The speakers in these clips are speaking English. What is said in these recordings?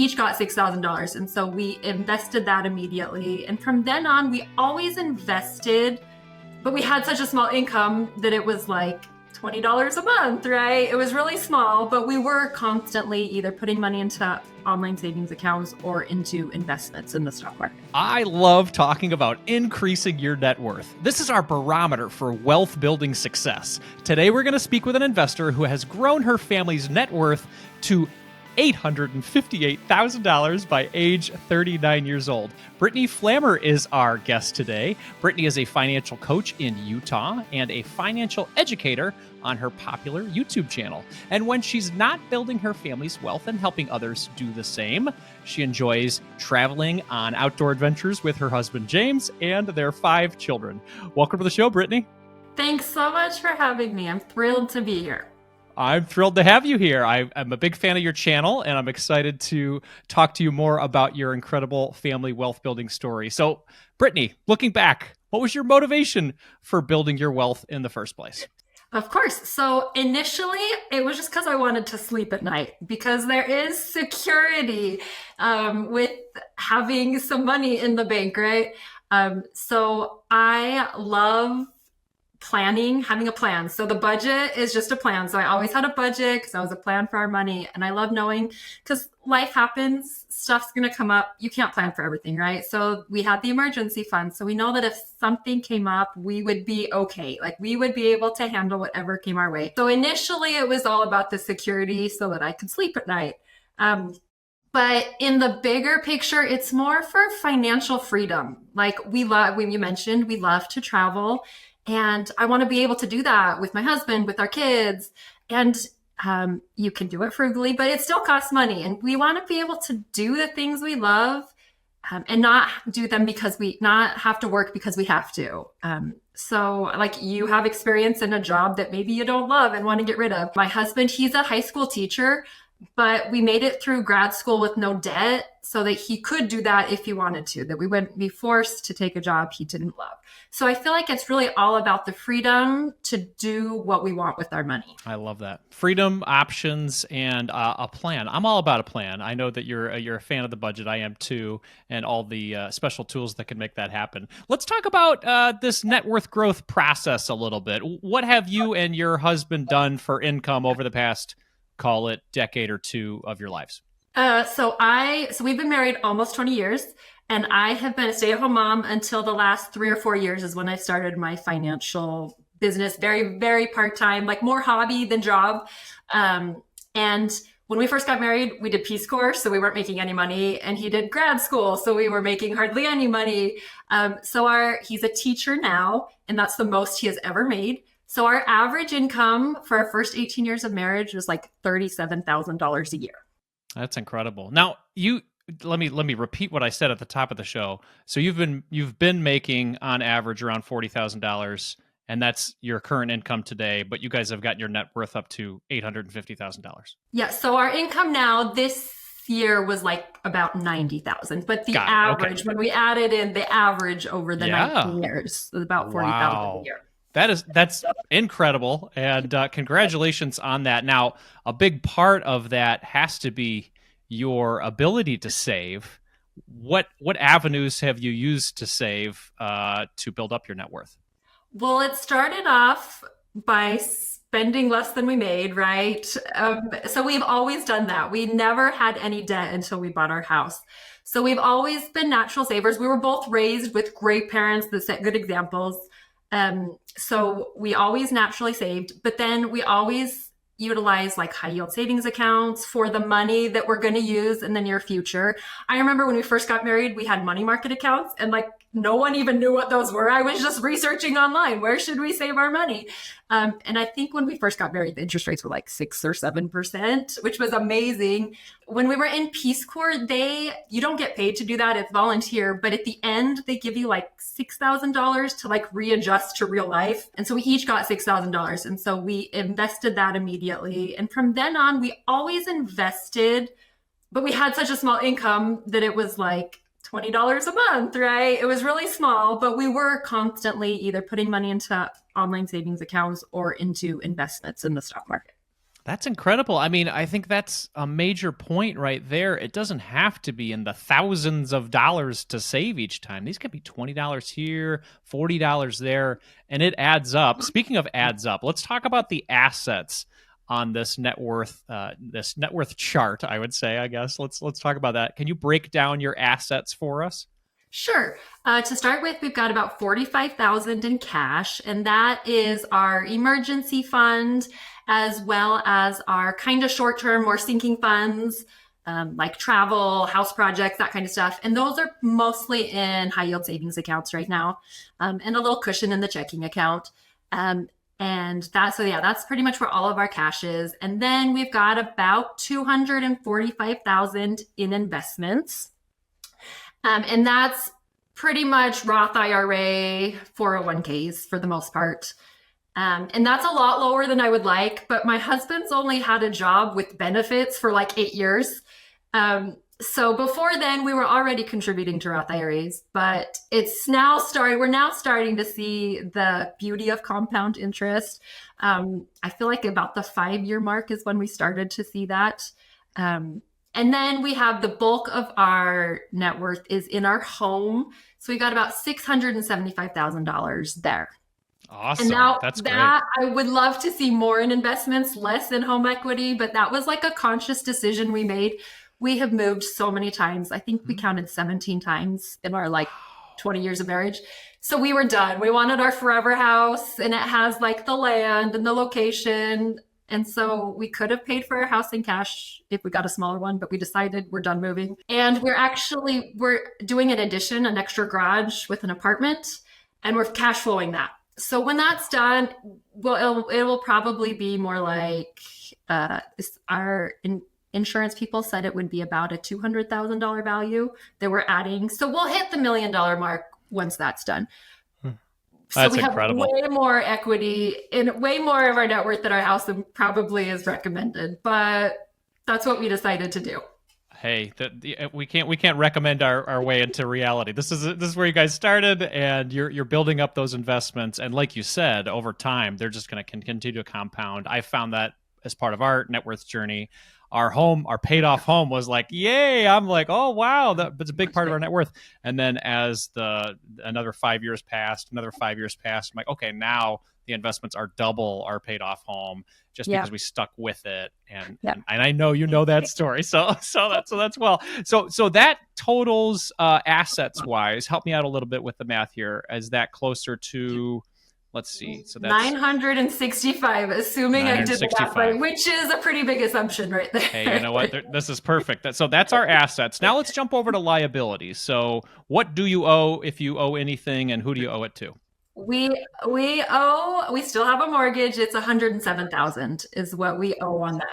each got $6,000. And so we invested that immediately. And from then on, we always invested, but we had such a small income that it was like $20 a month, right? It was really small, but we were constantly either putting money into online savings accounts or into investments in the stock market. I love talking about increasing your net worth. This is our barometer for wealth building success. Today, we're going to speak with an investor who has grown her family's net worth to $858,000 by age 39 years old. Brittany Flammer is our guest today. Brittany is a financial coach in Utah and a financial educator on her popular YouTube channel. And when she's not building her family's wealth and helping others do the same, she enjoys traveling on outdoor adventures with her husband, James, and their 5 children. Welcome to the show, Brittany. Thanks so much for having me. I'm thrilled to be here. I'm thrilled to have you here. I'm a big fan of your channel, and I'm excited to talk to you more about your incredible family wealth building story. So, Brittany, looking back, what was your motivation for building your wealth in the first place? Of course. So initially, it was just because I wanted to sleep at night, because there is security with having some money in the bank, right? So I love planning, having a plan. So the budget is just a plan. So I always had a budget because that was a plan for our money. And I love knowing, because life happens, stuff's going to come up. You can't plan for everything, right? So we had the emergency fund. So we know that if something came up, we would be okay. Like we would be able to handle whatever came our way. So initially it was all about the security so that I could sleep at night. But in the bigger picture, it's more for financial freedom. Like when you mentioned, we love to travel. And I want to be able to do that with my husband, with our kids. And you can do it frugally, but it still costs money. And we want to be able to do the things we love and not do them not have to work because we have to. So like you have experience in a job that maybe you don't love and want to get rid of. My husband, he's a high school teacher, but we made it through grad school with no debt so that he could do that if he wanted to, that we wouldn't be forced to take a job he didn't love. So I feel like it's really all about the freedom to do what we want with our money. I love that. Freedom, options, and a plan. I'm all about a plan. I know that you're a fan of the budget. I am too, and all the special tools that can make that happen. Let's talk about this net worth growth process a little bit. What have you and your husband done for income over the past, call it, decade or two of your lives? So we've been married almost 20 years, and I have been a stay-at-home mom until the last 3 or 4 years is when I started my financial business, very, very part-time, like more hobby than job. And when we first got married, we did Peace Corps, so we weren't making any money, and he did grad school, so we were making hardly any money. He's a teacher now, and that's the most he has ever made. So our average income for our first 18 years of marriage was like $37,000 a year. That's incredible. Now, let me repeat what I said at the top of the show. So you've been making on average around $40,000, and that's your current income today, but you guys have gotten your net worth up to $850,000. Yeah, so our income now this year was like about $90,000, but the average, okay, when we added in the average over the 19 years, was about $40,000 a year. That's incredible, and congratulations on that. Now, a big part of that has to be your ability to save. What avenues have you used to save to build up your net worth? Well, it started off by spending less than we made, right? So we've always done that. We never had any debt until we bought our house. So we've always been natural savers. We were both raised with great parents that set good examples. So we always naturally saved, but then we always utilize like high yield savings accounts for the money that we're going to use in the near future. I remember when we first got married, we had money market accounts, and like no one even knew what those were. I was just researching online. Where should we save our money? And I think when we first got married, the interest rates were like 6 or 7%, which was amazing. When we were in Peace Corps, you don't get paid to do that. It's volunteer. But at the end, they give you like $6,000 to like readjust to real life. And so we each got $6,000. And so we invested that immediately. And from then on, we always invested, but we had such a small income that it was like $20 a month, right? It was really small, but we were constantly either putting money into online savings accounts or into investments in the stock market. That's incredible. I mean, I think that's a major point right there. It doesn't have to be in the thousands of dollars to save each time. These could be $20 here, $40 there, and it adds up. Speaking of adds up, let's talk about the assets on this net worth chart, I would say, I guess. Let's talk about that. Can you break down your assets for us? Sure. To start with, we've got about 45,000 in cash, and that is our emergency fund, as well as our kind of short-term, more sinking funds, like travel, house projects, that kind of stuff. And those are mostly in high yield savings accounts right now, and a little cushion in the checking account. And that's pretty much where all of our cash is. And then we've got about 245,000 in investments. And that's pretty much Roth IRA, 401ks for the most part. And that's a lot lower than I would like, but my husband's only had a job with benefits for like 8 years. So before then, we were already contributing to Roth IRAs, but we're now starting to see the beauty of compound interest. I feel like about the 5-year mark is when we started to see that. And then we have the bulk of our net worth is in our home. So we got about $675,000 there. Awesome. And now That's great. that I would love to see more in investments, less in home equity, but that was like a conscious decision we made. We have moved so many times. I think we counted 17 times in our like 20 years of marriage. So we were done. We wanted our forever house, and it has like the land and the location. And so we could have paid for our house in cash if we got a smaller one, but we decided we're done moving. And we're doing an addition, an extra garage with an apartment, and we're cash flowing that. So when that's done, well, it will probably be more like insurance people said it would be about a $200,000 value that we're adding. So we'll hit the $1 million mark once that's done. That's so we incredible. have way more equity and way more of our net worth than our house than probably is recommended, but that's what we decided to do. Hey, we can't recommend our way into reality. This is where you guys started, and you're building up those investments. And like you said, over time, they're just going to continue to compound. I found that as part of our net worth journey. Our paid off home was like, yay. I'm like, oh, wow. That's a big part of our net worth. And then as another 5 years passed, I'm like, okay, now the investments are double our paid off home just because we stuck with it. And I know you know that story. So that's well. So that totals assets wise. Help me out a little bit with the math here. Is that closer to, let's see. So that's 965, assuming I did that right, which is a pretty big assumption right there. Hey, you know what? This is perfect. So that's our assets. Now let's jump over to liabilities. So what do you owe, if you owe anything, and who do you owe it to? We still have a mortgage. It's 107,000 is what we owe on that.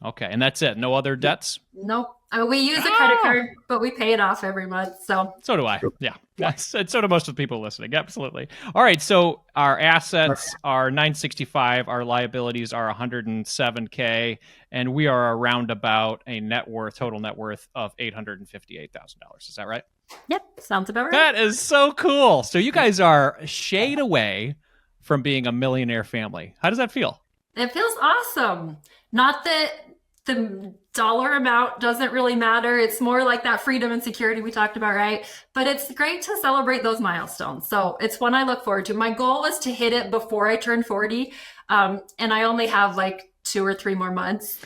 Okay, and that's it. No other debts? Nope. We use a credit card, but we pay it off every month. So do I. Yeah. And so do most of the people listening. Absolutely. All right. So our assets are 965. Our liabilities are 107K, and we are around about a total net worth of $858,000. Is that right? Yep. Sounds about right. That is so cool. So you guys are a shade away from being a millionaire family. How does that feel? It feels awesome. Not that the dollar amount doesn't really matter. It's more like that freedom and security we talked about, right? But it's great to celebrate those milestones. So it's one I look forward to. My goal was to hit it before I turn 40. And I only have like 2 or 3 more months.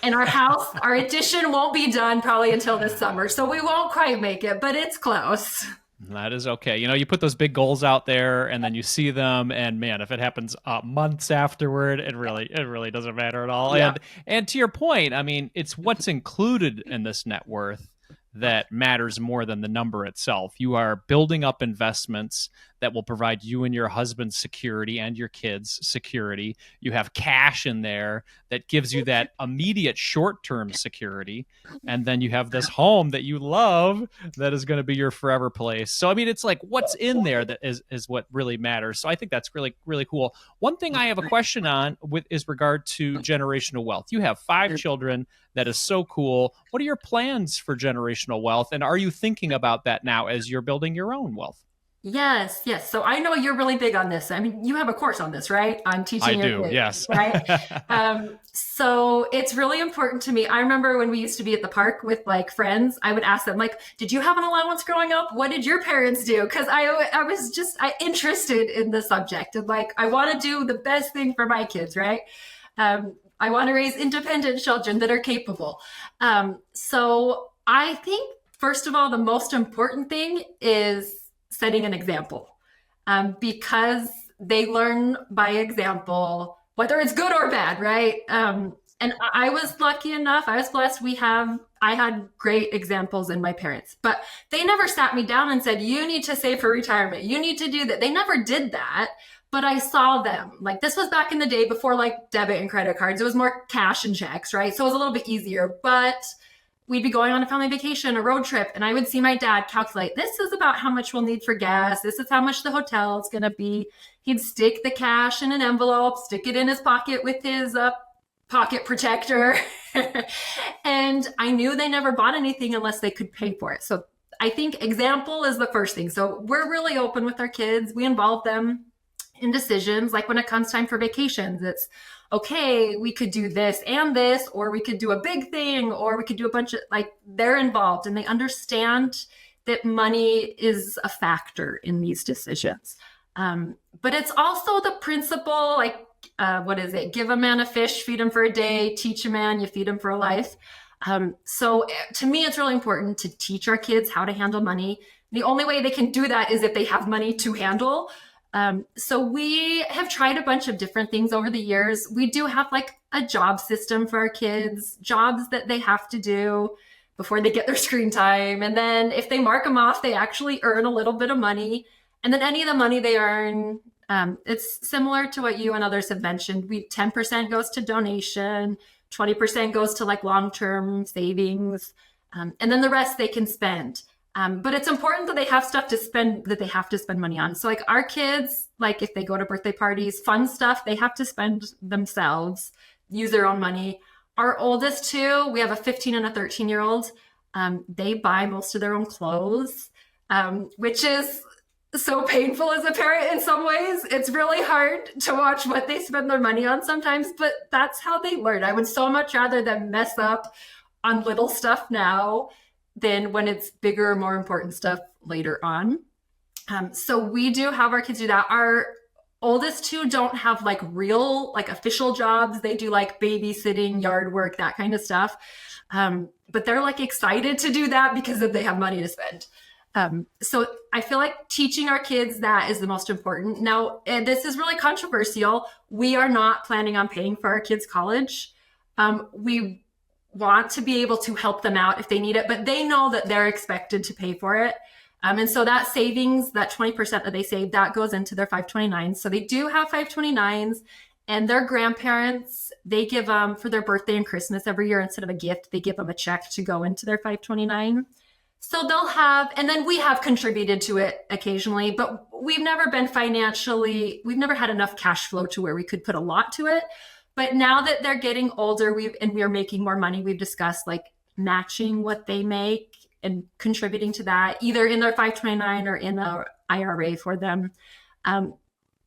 And our addition won't be done probably until this summer. So we won't quite make it, but it's close. That is okay. You put those big goals out there and then you see them, and man, if it happens months afterward, it really doesn't matter at all. Yeah. And to your point, I mean, it's what's included in this net worth that matters more than the number itself. You are building up investments that will provide you and your husband security and your kids security. You have cash in there that gives you that immediate short-term security. And then you have this home that you love that is going to be your forever place. So, I mean, it's like what's in there that is what really matters. So I think that's really, really cool. One thing I have a question on is regard to generational wealth. You have 5 children. That is so cool. What are your plans for generational wealth? And are you thinking about that now as you're building your own wealth? Yes, yes. So I know you're really big on this. I mean, you have a course on this, right? On I teaching your do, kids, yes. right? So it's really important to me. I remember when we used to be at the park with like friends, I would ask them like, "Did you have an allowance growing up? What did your parents do?" Because I was just interested in the subject and like I want to do the best thing for my kids, right? I want to raise independent children that are capable. So I think first of all, the most important thing is setting an example, because they learn by example, whether it's good or bad, right? And I was lucky enough, I was blessed. I had great examples in my parents, but they never sat me down and said, you need to save for retirement. You need to do that. They never did that. But I saw them. Like this was back in the day before like debit and credit cards. It was more cash and checks, right? So it was a little bit easier. But we'd be going on a family vacation, a road trip, and I would see my dad calculate, this is about how much we'll need for gas. This is how much the hotel is going to be. He'd stick the cash in an envelope, stick it in his pocket with his pocket protector. And I knew they never bought anything unless they could pay for it. So I think example is the first thing. So we're really open with our kids. We involve them in decisions. Like when it comes time for vacations, it's okay, we could do this, or we could do a big thing, or we could do a bunch of like they're involved and they understand that money is a factor in these decisions. But it's also the principle like, what is it? Give a man a fish, feed him for a day, teach a man, you feed him for a life. So to me, it's really important to teach our kids how to handle money. The only way they can do that is if they have money to handle. So we have tried a bunch of different things over the years. We do have like a job system for our kids, jobs that they have to do before they get their screen time. And then if they mark them off, they actually earn a little bit of money. And then any of the money they earn, it's similar to what you and others have mentioned. 10% goes to donation, 20% goes to like long-term savings, and then the rest they can spend. But it's important that they have stuff to spend, that they have to spend money on. So like our kids, like if they go to birthday parties, fun stuff, they have to spend themselves, use their own money. Our oldest two, we have a 15 and a 13-year-old. They buy most of their own clothes, which is so painful as a parent in some ways. It's really hard to watch what they spend their money on sometimes, but that's how they learn. I would so much rather them mess up on little stuff now than when it's bigger, more important stuff later on. So we do have our kids do that. Our oldest two don't have like real, like official jobs. They do like babysitting, yard work, that kind of stuff. But they're like excited to do that because they have money to spend. So I feel like teaching our kids that is the most important. Now, and this is really controversial. We are not planning on paying for our kids' college. We want to be able to help them out if they need it, but they know that they're expected to pay for it. And so that savings, that 20% that they save, that goes into their 529s. So they do have 529s, and their grandparents, they give them for their birthday and Christmas every year, instead of a gift, they give them a check to go into their 529. So they'll have, and then we have contributed to it occasionally, but we've never had enough cash flow to where we could put a lot to it. But now that they're getting older, we are making more money. We've discussed like matching what they make and contributing to that, either in their 529 or in an IRA for them.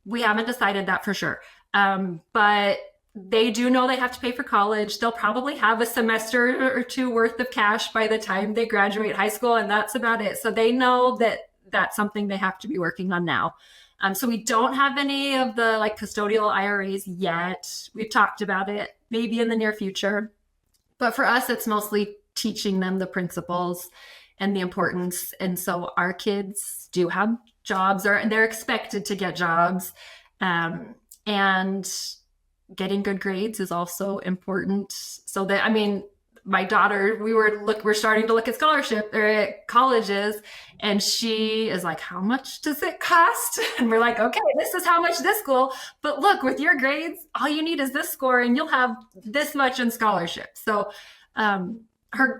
We haven't decided that for sure. But they do know they have to pay for college. They'll probably have a semester or two worth of cash by the time they graduate high school, and that's about it. So they know that that's something they have to be working on now. So we don't have any of the like custodial IRAs yet. We've talked about it, maybe in the near future. But for us, it's mostly teaching them the principles and the importance. And so our kids do have jobs, or they're expected to get jobs. And getting good grades is also important. So that, I mean, my daughter, we're starting to look at scholarship or at colleges, and she is like, how much does it cost? And we're like, okay, this is how much this school, but look, with your grades, all you need is this score and you'll have this much in scholarship. So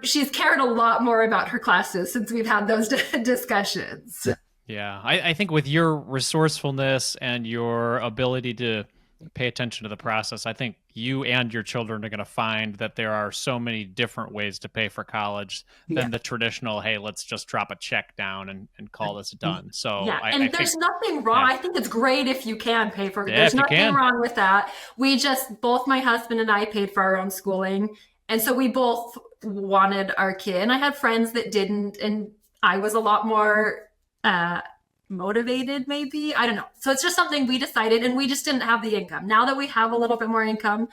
she's cared a lot more about her classes since we've had those discussions. Yeah, I think with your resourcefulness and your ability to Pay attention to the process. I think you and your children are going to find that there are so many different ways to pay for college Yeah. than the traditional, hey, let's just drop a check down and call this done. So Yeah, I and think, there's nothing wrong. yeah, I think it's great if you can pay for it. yeah, There's if you nothing can. wrong with that. We just, both my husband and I paid for our own schooling. And so we both wanted our kid. And I had friends that didn't, and I was a lot more uh, motivated, maybe. I don't know. So it's just something we decided, and we just didn't have the income. Now that we have a little bit more income,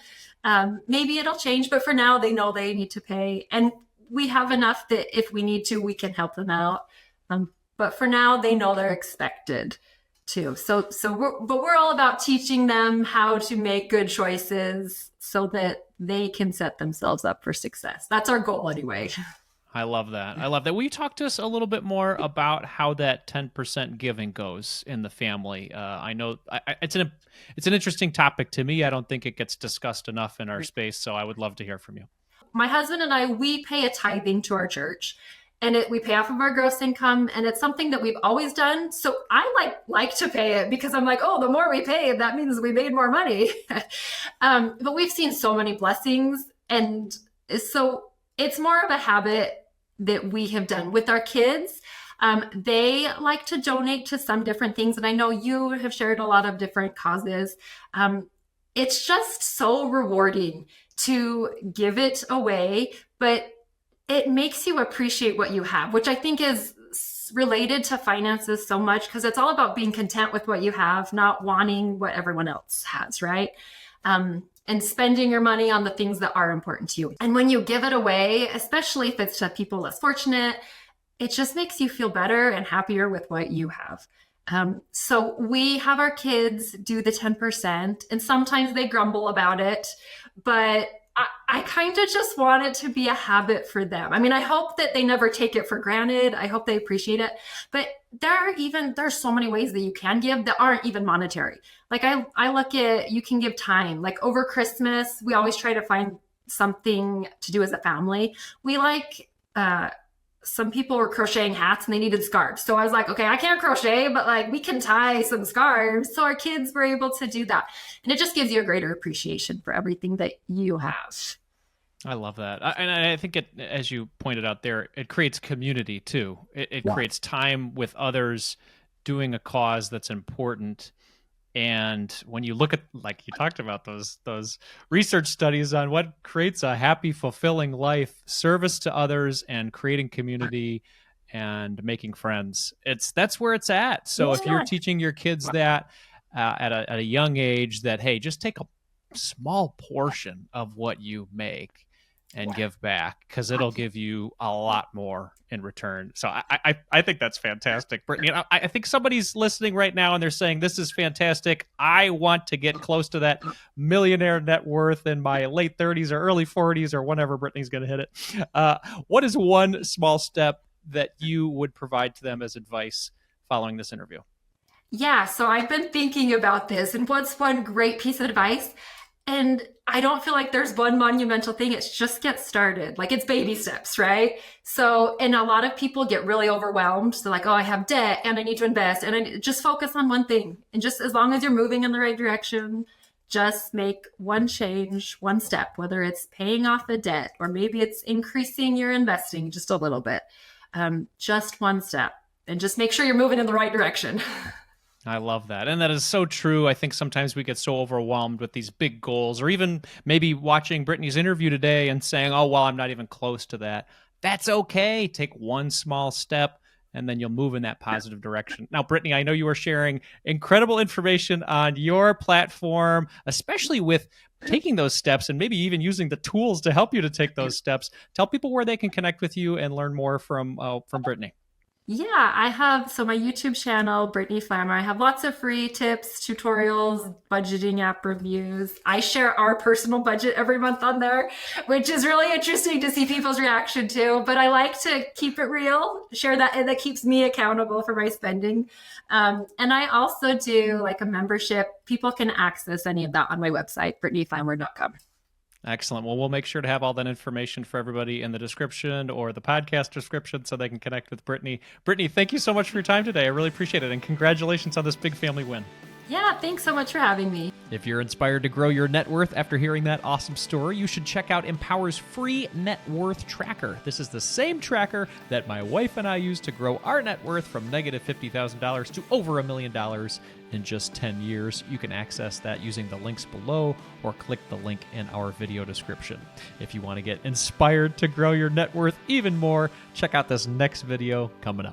maybe it'll change. But for now, they know they need to pay. And we have enough that if we need to, we can help them out. But for now, they know they're expected to. But we're all about teaching them how to make good choices so that they can set themselves up for success. That's our goal anyway. I love that. I love that. Will you talk to us a little bit more about how that 10% giving goes in the family? I know it's an interesting topic to me. I don't think it gets discussed enough in our space, so I would love to hear from you. My husband and I, we pay a tithing to our church, and we pay off of our gross income, and it's something that we've always done. So I like to pay it because I'm like, oh, the more we pay, that means we made more money. But we've seen so many blessings, and so it's more of a habit that we have done with our kids. They like to donate to some different things, and I know you have shared a lot of different causes. It's just so rewarding to give it away, but it makes you appreciate what you have, which I think is related to finances so much, because it's all about being content with what you have, not wanting what everyone else has, right? And spending your money on the things that are important to you. And when you give it away, especially if it's to people less fortunate, it just makes you feel better and happier with what you have. So we have our kids do the 10%, and sometimes they grumble about it, but I kind of just want it to be a habit for them. I mean, I hope that they never take it for granted. I hope they appreciate it. But there's so many ways that you can give that aren't even monetary. Like I look at, you can give time. Like over Christmas, we always try to find something to do as a family. We some people were crocheting hats and they needed scarves. So I was like, okay, I can't crochet, but like we can tie some scarves. So our kids were able to do that. And it just gives you a greater appreciation for everything that you have. I love that. And I think it, as you pointed out there, it creates community too. It creates time with others doing a cause that's important. And when you look at, like you talked about, those research studies on what creates a happy, fulfilling life, service to others and creating community and making friends, that's where it's at. So if you're teaching your kids that at a young age, that, hey, just take a small portion of what you make and give back, because it'll give you a lot more in return. So I think that's fantastic. Brittany, I think somebody's listening right now and they're saying, this is fantastic. I want to get close to that millionaire net worth in my late 30s or early 40s or whenever Brittany's going to hit it. What is one small step that you would provide to them as advice following this interview? Yeah, so I've been thinking about this, and what's one great piece of advice? And I don't feel like there's one monumental thing. It's just get started. Like it's baby steps, right? So, and a lot of people get really overwhelmed. So like, oh, I have debt and I need to invest, and I just focus on one thing. And just as long as you're moving in the right direction, just make one change, one step, whether it's paying off a debt or maybe it's increasing your investing just a little bit. Just one step, and just make sure you're moving in the right direction. I love that. And that is so true. I think sometimes we get so overwhelmed with these big goals, or even maybe watching Brittany's interview today and saying, oh, well, I'm not even close to that. That's okay. Take one small step and then you'll move in that positive direction. Now, Brittany, I know you are sharing incredible information on your platform, especially with taking those steps and maybe even using the tools to help you to take those steps. Tell people where they can connect with you and learn more from Brittany. Yeah, I have, so my YouTube channel, Brittany Flammer, I have lots of free tips, tutorials, budgeting app reviews. I share our personal budget every month on there, which is really interesting to see people's reaction to, but I like to keep it real, share that, and that keeps me accountable for my spending. And I also do like a membership. People can access any of that on my website, brittanyflammer.com. Excellent. Well, we'll make sure to have all that information for everybody in the description or the podcast description so they can connect with Brittany. Brittany, thank you so much for your time today. I really appreciate it. And congratulations on this big family win. Yeah, thanks so much for having me. If you're inspired to grow your net worth after hearing that awesome story, you should check out Empower's free net worth tracker. This is the same tracker that my wife and I use to grow our net worth from negative $50,000 to over $1 million in just 10 years. You can access that using the links below or click the link in our video description. If you want to get inspired to grow your net worth even more, check out this next video coming up.